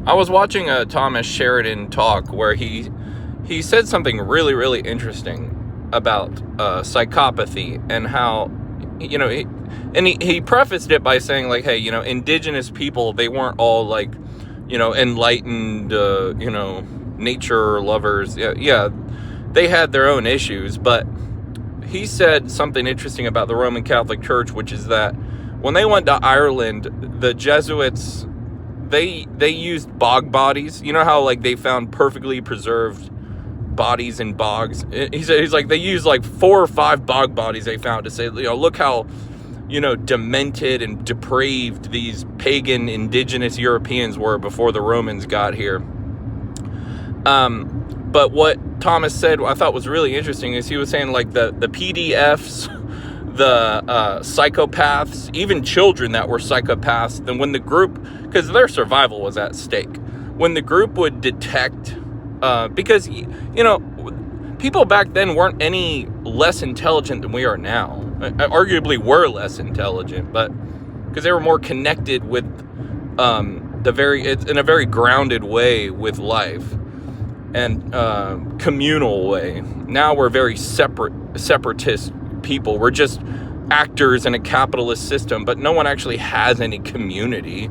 I was watching a Thomas Sheridan talk where he said something really, really interesting about psychopathy and how, he prefaced it by saying, like, hey, indigenous people, they weren't all like, enlightened, nature lovers. Yeah, they had their own issues, but he said something interesting about the Roman Catholic Church, which is that when they went to Ireland, the Jesuits, they used bog bodies. You know how, like, they found perfectly preserved bodies in bogs? He's like, they used like 4 or 5 bog bodies they found to say, look how, demented and depraved these pagan indigenous Europeans were before the Romans got here. But what Thomas said, I thought was really interesting, is he was saying, like, the PDFs, the psychopaths, even children that were psychopaths, then when the group, because their survival was at stake, when the group would detect, because, people back then weren't any less intelligent than we are now. Arguably were less intelligent, but because they were more connected with in a very grounded way with life and communal way. Now we're very separatist people. We're just actors in a capitalist system, but no one actually has any community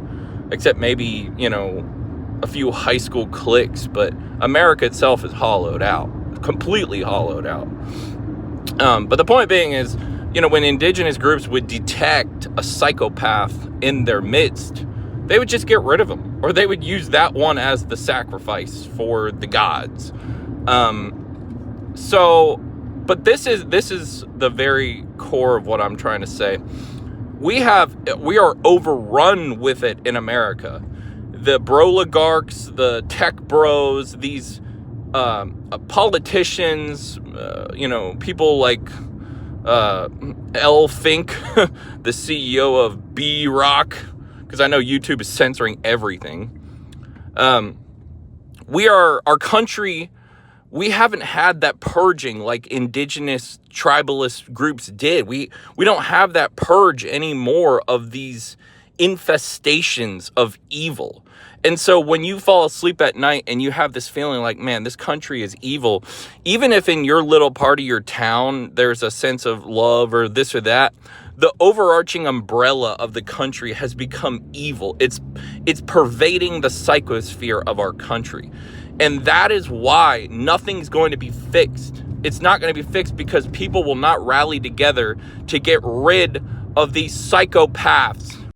except maybe, a few high school cliques. But America itself is hollowed out, completely hollowed out. But the point being is, when indigenous groups would detect a psychopath in their midst, they would just get rid of him, or they would use that one as the sacrifice for the gods. But this is the very core of what I'm trying to say. We are overrun with it in America. The broligarchs, the tech bros, these politicians, people like L. Fink, the CEO of B-Rock, because I know YouTube is censoring everything. Our country, we haven't had that purging like indigenous tribalist groups did. We don't have that purge anymore of these infestations of evil. And so when you fall asleep at night and you have this feeling like, man, this country is evil, even if in your little part of your town there's a sense of love or this or that, the overarching umbrella of the country has become evil. It's pervading the psychosphere of our country. And that is why nothing's going to be fixed. It's not going to be fixed because people will not rally together to get rid of these psychopaths